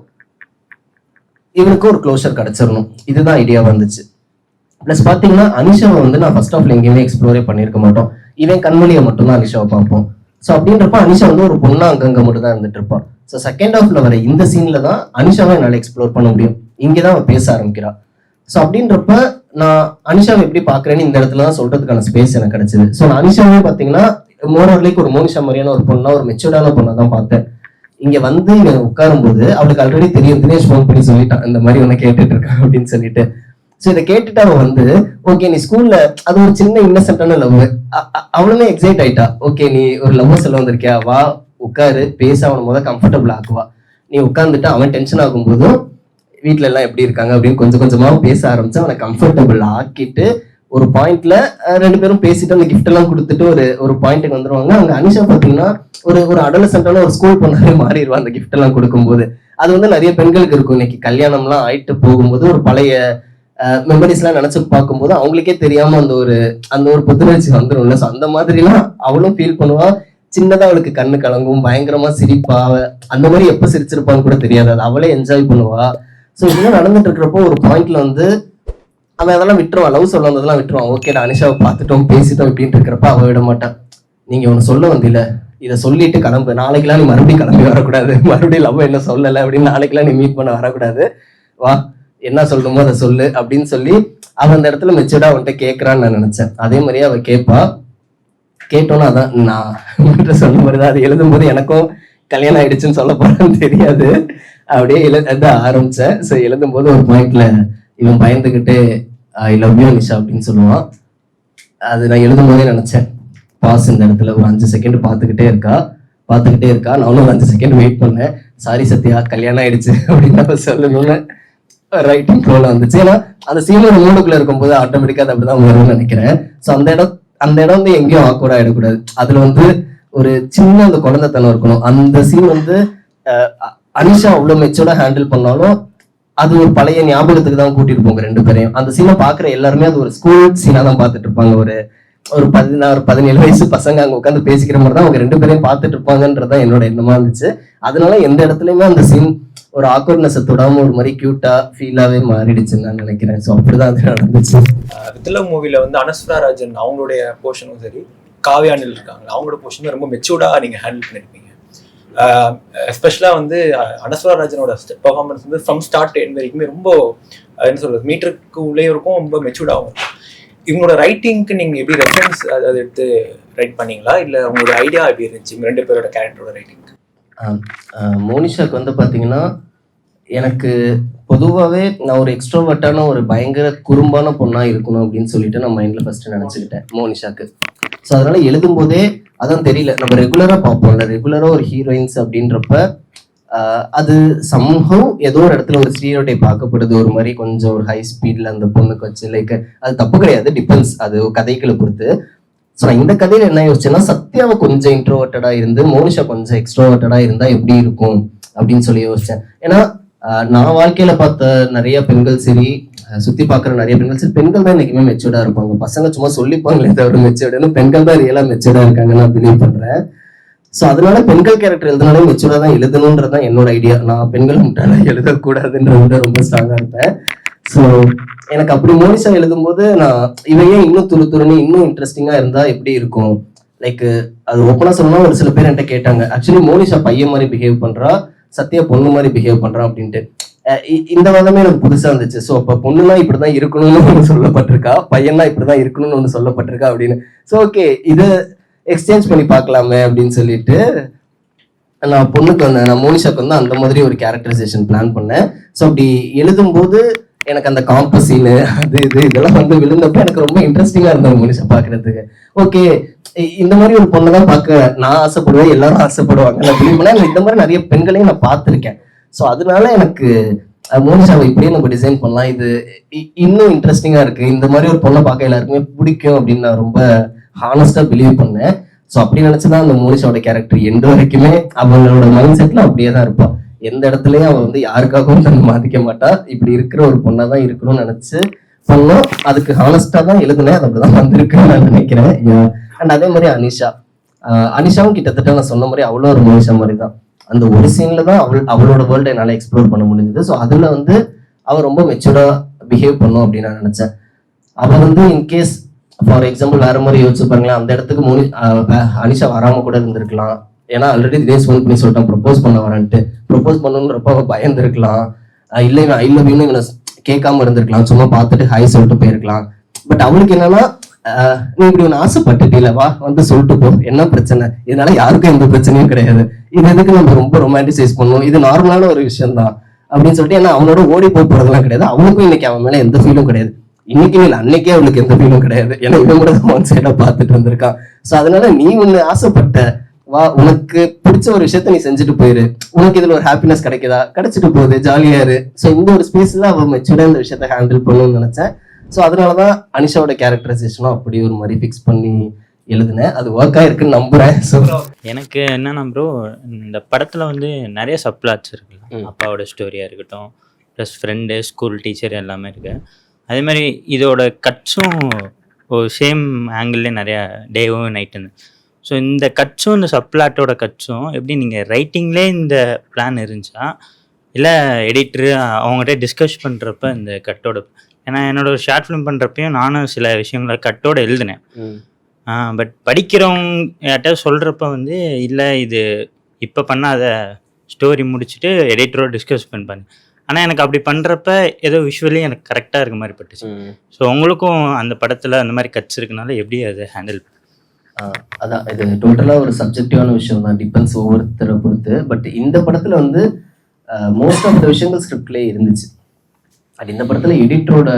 இவனுக்கு ஒரு க்ளோஷர் கிடைச்சிடணும், இதுதான் ஐடியா வந்துச்சு. பிளஸ் பாத்தீங்கன்னா அனிஷாவை வந்து நான் ஃபர்ஸ்ட் ஆஃப்ல எங்கேயுமே எக்ஸ்ப்ளோரே பண்ணியிருக்க மாட்டோம். இவன் கண்மொழியை மட்டும்தான் அனிஷாவை பார்ப்போம். ஸோ அப்படின்றப்ப அனிஷா வந்து ஒரு பொண்ணா அங்கங்க மட்டும் தான் இருந்துட்டு இருப்பான். ஸோ செகண்ட் ஹாஃப்ல வர இந்த சீன்ல தான் அனிஷாவை என்னால் எக்ஸ்ப்ளோர் பண்ண முடியும். இங்கேதான் அவன் பேச ஆரம்பிக்கிறா. ஸோ அப்படின்றப்ப நான் அனிஷாவை எப்படி பாக்குறேன்னு இந்த இடத்துல தான் சொல்றதுக்கான ஸ்பேஸ் எனக்கு கிடைச்சது. ஸோ நான் அனிஷாவே பாத்தீங்கன்னா மோரர்லைக்கு ஒரு மோனிஷா மாதிரியான ஒரு பொண்ணா, ஒரு மெச்சூர்டான பொண்ணை தான் பார்த்தேன். இங்க வந்து இவன் உட்காரும் போது அவளுக்கு ஆல்ரெடி தெரியும், தினேஷ் ஃபோன் பண்ணி சொல்லிட்டான் இந்த மாதிரி உன்னை கேட்டுட்டு இருக்கான் அப்படின்னு சொல்லிட்டு. ஸோ இதை கேட்டுட்டு அவன் வந்து ஓகே நீ ஸ்கூல்ல அது ஒரு சின்ன இன்னசென்டான லவ், அவளுமே எக்ஸைட் ஆயிட்டா. ஓகே நீ ஒரு லவ் சொல்ல வந்திருக்கியா, வா உட்காரு பேச, அவனை கம்ஃபர்டபுள் ஆக்குவா. நீ உட்காந்துட்டு அவன் டென்ஷன் ஆகும் போதும் வீட்டுல எல்லாம் எப்படி இருக்காங்க அப்படின்னு கொஞ்சம் கொஞ்சமா பேச ஆரம்பிச்சு அவனை கம்ஃபர்டபுள் ஆக்கிட்டு ஒரு பாயிண்ட்ல 2 பேரும் பேசிட்டு அந்த கிஃப்ட் எல்லாம் கொடுத்துட்டு ஒரு பாயிண்ட்டுக்கு வந்துருவாங்க. அங்க அனிஷா பாத்தீங்கன்னா ஒரு அடலசென்டான ஒரு ஸ்கூல் பொண்ணாவே மாறிடுவா அந்த கிஃப்ட் எல்லாம் கொடுக்கும்போது. அது வந்து நிறைய பெண்களுக்கு இருக்கும். இன்னைக்கு கல்யாணம் எல்லாம் ஆயிட்டு போகும்போது ஒரு பழைய மெமரிஸ் எல்லாம் நினைச்சு பார்க்கும்போது அவங்களுக்கே தெரியாம அந்த ஒரு புத்துணர்ச்சி வந்துடும்ல. ஸோ அந்த மாதிரி எல்லாம் அவளும் ஃபீல் பண்ணுவா. சின்னதா அவளுக்கு கண்ணு கலங்கும், பயங்கரமா சிரிப்பா. அந்த மாதிரி எப்ப சிரிச்சிருப்பான்னு கூட தெரியாது, அது அவளே என்ஜாய் பண்ணுவா. ஸோ இதெல்லாம் நடந்துட்டு இருக்கிறப்போ ஒரு பாயிண்ட்ல வந்து அவன் அதெல்லாம் விட்டுருவான், லவ் சொல்ல வந்ததெல்லாம் விட்டுருவான். ஓகேடா அனிஷாவை பார்த்துட்டோம் பேசிட்டோம் இப்படின்ட்டு இருக்கிறப்ப அவ விட மாட்டான். நீங்க ஒண்ணு சொல்ல வந்தில, இதை சொல்லிட்டு கிளம்பு, நாளைக்கெல்லாம் நீ மறுபடியும் கிளம்பி வரக்கூடாது, மறுபடியும் லவ் என்ன சொல்லலை அப்படின்னு நாளைக்கெல்லாம் நீ மீட் பண்ண வரக்கூடாது, வா என்ன சொல்லணுமோ அதை சொல்லு அப்படின்னு சொல்லி அவன் அந்த இடத்துல மெச்சூர்டா அவன்கிட்ட கேட்கறான்னு நான் நினைச்சேன். அதே மாதிரியே அவ கேட்பா. கேட்டோன்னா அதான் நான் சொன்ன மாதிரி தான். அது எழுதும்போது எனக்கும் கல்யாணம் ஆயிடுச்சுன்னு சொல்ல போறேன்னு தெரியாது. அப்படியே அதான் ஆரம்பிச்சேன். ஸோ எழுதும்போது ஒரு பாயிண்ட்ல இவன் பயந்துக்கிட்டு ஐ லவ் யூ நிஷா அப்படின்னு சொல்லுவான். அது நான் எழுதும் போதே நினைச்சேன், பாஸ் இந்த இடத்துல ஒரு 5 செகண்ட் பார்த்துக்கிட்டே இருக்கா. நானும் ஒரு 5 செகண்ட் வெயிட் பண்ணேன். சாரி சத்யா, கல்யாணம் ஆயிடுச்சு அப்படின்னு சொல்லணும்னு ரைட்டிங் ப்ரோல வந்துச்சு. ஏன்னா அந்த சீனியர் மூடுக்குள்ள இருக்கும்போது ஆட்டோமேட்டிக்கா அது அப்படிதான் வரும்னு நினைக்கிறேன். ஸோ அந்த இடம் வந்து எங்கேயும் ஆக்வர்ட் ஆயிடக்கூடாது. அதுல வந்து ஒரு சின்ன அந்த குழந்தைத்தனம் இருக்கணும். அந்த சீன் வந்து அனிஷா அவ்வளவு மெச்சூர்டா ஹேண்டில் பண்ணாலும் அது ஒரு பழைய ஞாபகத்துக்கு தான் கூட்டிட்டு போங்க 2 பேரையும். அந்த சீனை பாக்குற எல்லாருமே அது ஒரு ஸ்கூல் சீனா தான் பார்த்துட்டு இருப்பாங்க. ஒரு 16-17 வயசு பசங்க அங்க உட்காந்து பேசிக்கிற மாதிரி தான் அவங்க 2 பேரையும் பார்த்துட்டு இருப்பாங்கன்றதான் என்னோட எண்ணமா இருந்துச்சு. அதனால எந்த இடத்துலயுமே அந்த சீன் ஒரு ஆக்வர்ட்னஸ் தொடாம ஒரு மாதிரி கியூட்டா ஃபீலாவே மாறிடுச்சுன்னு நான் நினைக்கிறேன். ஸோ அப்படிதான் அது நடந்துச்சு. வித்ல மூவில வந்து அனஸ்வரா ராஜன் அவங்களுடைய போர்ஷனும் சரி, காவியானில் இருக்காங்க அவங்களோட போர்ஷனும் ரொம்ப மெச்சூர்டா நீங்க ஹேண்டில் பண்ணிருப்பீங்க. எஸ்பெஷலாக வந்து அனஸ்வரா ராஜனோட பெர்ஃபார்மன்ஸ் வந்து ஃப்ரம் ஸ்டார்ட் எண்ட் வரைக்குமே ரொம்ப என்ன சொல்றது மீட்டருக்கு உள்ளே இருக்கும், ரொம்ப மெச்சூர்டாகவும் இருக்கும். இவங்களோட ரைட்டிங்க்கு நீங்கள் எப்படி ரெஃபரன்ஸ் அதை எடுத்து ரைட் பண்ணீங்களா, இல்லை உங்களோட ஐடியா எப்படி இருந்துச்சு இவங்க 2 பேரோட கேரக்டரோட ரைட்டிங்? மோனிஷாக்கு வந்து பார்த்தீங்கன்னா எனக்கு பொதுவாகவே நான் ஒரு எக்ஸ்ட்ரோவர்ட்டான ஒரு பயங்கர குறும்பான பொண்ணாக இருக்கணும் அப்படின்னு சொல்லிட்டு நான் மைண்டில் ஃபர்ஸ்ட் நினச்சிக்கிட்டேன் மோனிஷாக்கு. ஸோ அதனால எழுதும்போதே அதான் தெரியல, நம்ம ரெகுலராக பார்ப்போம்ல, ரெகுலராக ஒரு ஹீரோயின்ஸ் அப்படின்றப்ப அது சம்ஹவ் ஏதோ ஒரு இடத்துல ஒரு ஸ்டீரியோடைப் பார்க்கப்படுது. ஒரு மாதிரி கொஞ்சம் ஒரு ஹை ஸ்பீடில் அந்த பொண்ணுக்கு வச்சு லைக் அது தப்பு கிடையாது, டிபெண்ட்ஸ், அது கதைகளை பொறுத்து. ஸோ நான் இந்த கதையில என்ன யோசிச்சேன்னா, சத்யாவை கொஞ்சம் இன்ட்ரோவர்ட்டடா இருந்து மோனிஷா கொஞ்சம் எக்ஸ்ட்ரோவர்ட்டடா இருந்தா எப்படி இருக்கும் அப்படின்னு சொல்லி யோசிச்சேன். ஏன்னா நான் வாழ்க்கையில பார்த்த நிறைய பெண்கள் சரி, சுத்தி பார்க்குற நிறைய பெண்கள் சரி, பெண்கள் தான் இன்னைக்குமே மெச்சூர்டா இருப்பாங்க. பசங்க சும்மா சொல்லிப்பாங்களே தவிர மெச்சூர்டுன்னு, பெண்கள் தான் ரியலா மெச்சூர்டா இருக்காங்க நான் பிலீவ் பண்றேன். ஸோ அதனால பெண்கள் கேரக்டர் எழுதினாலும் மெச்சூர்டா தான் எழுதணுன்றதான் என்னோட ஐடியா. நான் பெண்கள் முட்டாளா எழுதக்கூடாதுன்றத ரொம்ப ஸ்ட்ராங்கா இருப்பேன். ஸோ எனக்கு அப்படி மோனிஷா எழுதும்போது நான் இவையே இன்னும் துருன்னு இன்னும் இன்ட்ரெஸ்டிங்கா இருந்தா எப்படி இருக்கும், லைக் அது ஓப்பனா சொல்லணும்னா ஒரு சில பேர் என்கிட்ட கேட்டாங்க, ஆக்சுவலி மோனிஷா பையன் மாதிரி பிஹேவ் பண்றா, சத்யா பொண்ணு மாதிரி பிஹேவ் பண்றான் அப்படின்ட்டு. இந்த வாதமே எனக்கு புதுசா இருந்துச்சு. ஸோ அப்ப பொண்ணுனா இப்படிதான் இருக்கணும்னு ஒன்று சொல்லப்பட்டிருக்கா, பையனா இப்படிதான் இருக்கணும்னு ஒன்று சொல்லப்பட்டிருக்கா அப்படின்னு. ஸோ ஓகே, இதை எக்ஸ்சேஞ்ச் பண்ணி பார்க்கலாமே அப்படின்னு சொல்லிட்டு நான் பொண்ணுக்கு வந்தேன். நான் மோனிஷாக்கு வந்து அந்த மாதிரி ஒரு கேரக்டரைசேஷன் பிளான் பண்ணேன். ஸோ அப்படி எழுதும்போது எனக்கு அந்த காம்பஸீனு அது இதெல்லாம் வந்து விழுந்தப்ப எனக்கு ரொம்ப இன்ட்ரெஸ்டிங்கா இருந்தது மோனிஷா பாக்குறதுக்கு. ஓகே, இந்த மாதிரி ஒரு பொண்ணை தான் பார்க்க நான் ஆசைப்படுவேன், எல்லாரும் ஆசைப்படுவாங்க. நான் பிலீவ் பண்ணேன், இந்த மாதிரி நிறைய பெண்களையும் நான் பார்த்துருக்கேன். ஸோ அதனால எனக்கு மோனிஷாவை இப்படியே நம்ம டிசைன் பண்ணலாம், இது இன்னும் இன்ட்ரெஸ்டிங்கா இருக்கு, இந்த மாதிரி ஒரு பொண்ணை பார்க்க எல்லாருக்குமே பிடிக்கும் அப்படின்னு நான் ரொம்ப ஹானஸ்டா பிலீவ் பண்ணேன். ஸோ அப்படி நினைச்சுதான் அந்த மோனிஷாவோட கேரக்டர் எண்டு வரைக்குமே அவங்களோட மைண்ட் செட்ல அப்படியே தான் இருப்பான். எந்த இடத்துலயும் அவன் வந்து யாருக்காகவும் தன்னை மாத்திக்க மாட்டா, இப்படி இருக்கிற ஒரு பொண்ணா தான் இருக்கணும்னு நினைச்சு பண்ணோம். அதுக்கு ஹானஸ்டா தான் எழுதுனேன், அது அப்படிதான் வந்திருக்குன்னு நான் நினைக்கிறேன். அண்ட் அதே மாதிரி அனிஷாவும் கிட்டத்தட்ட நான் சொன்ன மாதிரி அவ்வளோ ஒரு மோனிஷா மாதிரி தான். அந்த ஒரு சீன்ல தான் அவளோட வேர்ல்டை என்னால எக்ஸ்ப்ளோர் பண்ண முடிஞ்சது. ஸோ அதுல வந்து அவள் ரொம்ப மெச்சூர்டா பிஹேவ் பண்ணும் அப்படின்னு நான் நினைச்சேன். அவள் வந்து இன்கேஸ் ஃபார் எக்ஸாம்பிள் வேற மாதிரி யோசிச்சு பாருங்களேன், அந்த இடத்துக்கு அனிஷா வராம கூட இருந்திருக்கலாம். ஏன்னா ஆல்ரெடி தினேஷ் ஃபோன் பண்ணி சொல்லிட்டான் ப்ரொபோஸ் பண்ண வரேன்ட்டு. ப்ரொபோஸ் பண்ணணுன்றப்ப அவள் பயந்துருக்கலாம், இல்லை இவன் ஐ லவ் யூன்னு இவனை கேட்காம இருந்திருக்கலாம், சும்மா பார்த்துட்டு ஹாய் சொல்லிட்டு போயிருக்கலாம். பட் அவளுக்கு என்னன்னா, நீ இப்படி ஒன்று ஆசைப்பட்டுட்டீல, வா வந்து சொல்லிட்டு போ, என்ன பிரச்சனை, இதனால யாருக்கும் எந்த பிரச்சனையும் கிடையாது, இது எதுக்கு நம்ம ரொம்ப ரொமான்டிசைஸ் பண்ணுவோம், இது நார்மலான ஒரு விஷயம் தான் அப்படின்னு சொல்லிட்டு. ஏன்னா அவனோட ஓடி போறதெல்லாம் கிடையாது, அவனுக்கும் இன்னைக்கு அவன் மேல எந்த ஃபீலும் கிடையாது, இன்னைக்கு இல்லை அன்னைக்கே அவளுக்கு எந்த ஃபீலும் கிடையாது. ஏன்னா இவன் கூட தான் ஒன் சைடா பார்த்துட்டு வந்திருக்கான். ஸோ அதனால நீ ஒண்ணு ஆசைப்பட்ட, வா உனக்கு பிடிச்ச ஒரு விஷயத்த நீ செஞ்சுட்டு போயிரு, உனக்கு இதுல ஒரு ஹாப்பினஸ் கிடைக்குதா, கிடைச்சிட்டு போகுது, ஜாலியா இரு. ஸோ இந்த ஒரு ஸ்பேஸ்ல அவன் மெச்சூர்டா இந்த விஷயத்த ஹேண்டில் பண்ணணும்னு நினைச்சேன். ஸோ அதனாலதான் அனிஷாவோட கேரக்டரைசேஷனும் அப்படி ஒரு மாதிரி ஃபிக்ஸ் பண்ணி எழுதுனேன். அது ஒர்க் ஆயிருக்குன்னு நம்புறேன். ஸோ எனக்கு என்னன்னா ப்ரோ, இந்த படத்துல வந்து நிறைய சப்ளாட்ஸ் இருக்குல்ல, அப்பாவோட ஸ்டோரியா இருக்கட்டும், ப்ளஸ் ஃப்ரெண்டு, ஸ்கூல் டீச்சர் எல்லாமே இருக்கு. அதே மாதிரி இதோட கட்ஸும் ஒரு சேம் ஆங்கிள்லேயே நிறையா டேவும் நைட்டுன்னு. ஸோ இந்த கட்ஸும் இந்த சப்ளாட்டோட கட்ஸும் எப்படி நீங்கள் ரைட்டிங்லேயே இந்த பிளான் இருந்துச்சா, இல்லை எடிட்டரு அவங்ககிட்ட டிஸ்கஸ் பண்ணுறப்ப இந்த கட்டோட, ஏன்னா என்னோட ஒரு ஷார்ட் ஃபிலிம் பண்ணுறப்பையும் நானும் சில விஷயங்களை கட்டோட எழுதினேன். பட் படிக்கிறவங்க யார்கிட்ட சொல்கிறப்ப வந்து இல்லை இது இப்போ பண்ணாத, ஸ்டோரி முடிச்சுட்டு எடிட்டரோட டிஸ்கஸ் பண்ணி. ஆனால் எனக்கு அப்படி பண்ணுறப்ப ஏதோ விஷுவலி எனக்கு கரெக்டாக இருக்க மாதிரி பட்டுச்சு. ஸோ உங்களுக்கும் அந்த படத்தில் அந்த மாதிரி கட்ஸ் இருக்கனால எப்படி அதை ஹேண்டில்? அதான் இது டோட்டலாக ஒரு சப்ஜெக்டிவான விஷயம் தான், டிபெண்ட்ஸ் ஒவ்வொருத்தரை பொறுத்து. பட் இந்த படத்தில் வந்து மோஸ்ட் ஆஃப் த விஷயங்கள் ஸ்கிரிப்ட்லேயே இருந்துச்சு. அண்ட் இந்த படத்தில் எடிட்டரோட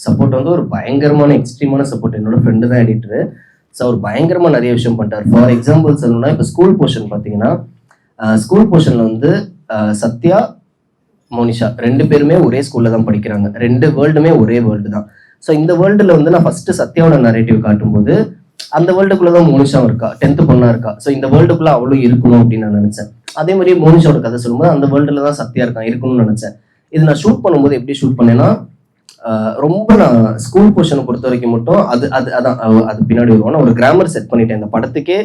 சப்போர்ட் வந்து ஒரு பயங்கரமான எக்ஸ்ட்ரீமான சப்போர்ட். என்னோட ஃப்ரெண்டு தான் எடிட்டரு. ஸோ அவர் பயங்கரமாக நிறைய விஷயம் பண்ணிட்டார். ஃபார் எக்ஸாம்பிள் சொல்லணும்னா இப்போ ஸ்கூல் போர்ஷன் பார்த்தீங்கன்னா, ஸ்கூல் போர்ஷனில் வந்து சத்யா, மோனிஷா 2 பேருமே ஒரே ஸ்கூலில் தான் படிக்கிறாங்க. 2 வேர்ல்டுமே ஒரே வேர்ல்டு தான். ஸோ இந்த வேர்ல்டில் வந்து நான் ஃபஸ்ட்டு சத்யாவோட நரேட்டிவ் காட்டும்போது அந்த வேர்ல்டுக்குள்ளே தான் மோனிஷாவும் இருக்கா, 10th பொண்ணா இருக்கா. ஸோ இந்த வேர்ல்டுக்குள்ளே அவளும் இருக்கணும் அப்படின்னு நான் நினச்சேன். அதே மாதிரி மோனிஷாவோட கதை சொல்லும்போது அந்த வேர்ல்டில் தான் சத்யா இருக்கான், இருக்கணும்னு நினச்சேன். இது நான் ஷூட் பண்ணும்போது எப்படி ஷூட் பண்ணேன்னா, ரொம்ப நான் ஸ்கூல் போர்ஷனை பொறுத்த வரைக்கும் மட்டும் அது பின்னாடி வருவோம். நான் ஒரு கிராமர் செட் பண்ணிட்டேன். இந்த படத்துக்கே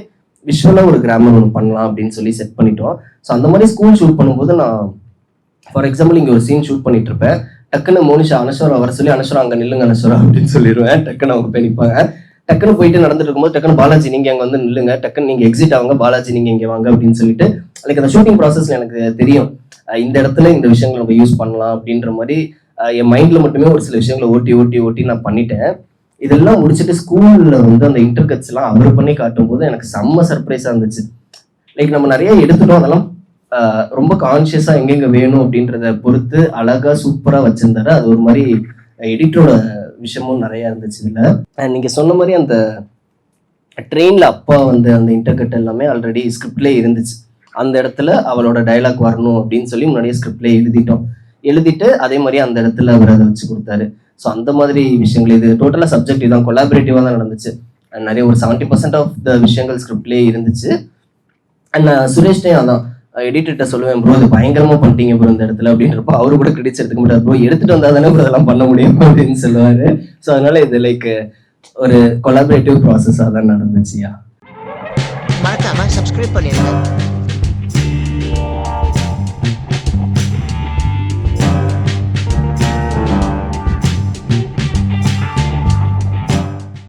விஷுவலாக ஒரு கிராமர் ஒன்று பண்ணலாம் அப்படின்னு சொல்லி செட் பண்ணிட்டோம். ஸோ அந்த மாதிரி ஸ்கூல் ஷூட் பண்ணும்போது நான் ஃபார் எக்ஸாம்பிள் இங்கே ஒரு சீன் ஷூட் பண்ணிட்டு இருப்பேன். டக்குன்னு மோனிஷா அனஸ்வரா வர சொல்லி, அனஸ்வரா அங்கே நில்லுங்க அனஸ்வரா அப்படின்னு சொல்லிடுவேன். டக்குன்னு அவங்க போய் நிற்பாங்க. டக்குன்னு போயிட்டு நடந்துட்டு இருக்கும்போது டக்குன்னு பாலாஜி நீங்கள் அங்கே வந்து நில்லுங்க, டக்குன்னு நீங்கள் எக்ஸிட் ஆகுங்க, பாலாஜி நீங்கள் இங்கே வாங்க அப்படின்னு சொல்லிட்டு லைக் அந்த ஷூட்டிங் ப்ராசஸில் எனக்கு தெரியும் இந்த இடத்துல இந்த விஷயங்களை நம்ம யூஸ் பண்ணலாம் அப்படின்ற மாதிரி என் மைண்டில் மட்டுமே ஒரு சில விஷயங்களை ஓட்டி நான் பண்ணிட்டேன். இதெல்லாம் முடிச்சுட்டு ஸ்கூலில் வந்து அந்த இன்டர்கட்ஸ் எல்லாம் அவர் பண்ணி காட்டும்போது எனக்கு செம்ம சர்ப்ரைஸாக இருந்துச்சு. லைக் நம்ம நிறைய எடுத்துட்டோம், அதெல்லாம் ரொம்ப கான்ஷியஸாக எங்கெங்கே வேணும் அப்படின்றத பொறுத்து அழகாக சூப்பராக வச்சுருந்தாரு. அது ஒரு மாதிரி எடிட்டரோட விஷயமும் நிறையா இருந்துச்சு இதில். நீங்கள் சொன்ன மாதிரி அந்த ட்ரெயினில் அப்பா வந்து அந்த இன்டர்கட் எல்லாமே ஆல்ரெடி ஸ்கிரிப்ட்லேயே இருந்துச்சு. அந்த இடத்துல அவளோட டைலாக் வரணும் அப்படின்னு சொல்லி முன்னாடியே ஸ்கிரிப்ட்லேயே எழுதிட்டு அதே மாதிரி அந்த இடத்துல அவர் அதை வச்சு கொடுத்தாரு. ஸோ அந்த மாதிரி விஷயங்கள் இது டோட்டலாக சப்ஜெக்டிவ் தான், கொலாபரேட்டிவாக தான் நடந்துச்சு. நிறைய ஒரு 70% ஆஃப் த விஷயங்கள் ஸ்கிரிப்ட்லேயே இருந்துச்சு. அண்ட் சுரேஷ்டையும் அதான் எடிட்டர்கிட்ட சொல்லுவேன், ப்ரோ இது பயங்கரமாக பண்ணிட்டீங்க ப்ரோ இந்த இடத்துல அப்படின்றப்போ அவரு கூட கிரெடிட்ஸ் எடுத்துக்க மாட்டார். ப்ரோ எடுத்துகிட்டு வந்தால் தானே ப்ரோ அதெல்லாம் பண்ண முடியும் அப்படின்னு சொல்லுவார். ஸோ அதனால இது லைக் ஒரு கொலாபரேட்டிவ் ப்ராசஸாக தான் நடந்துச்சுயா. மறக்காம சப்ஸ்கிரைப் பண்ணிடுங்க.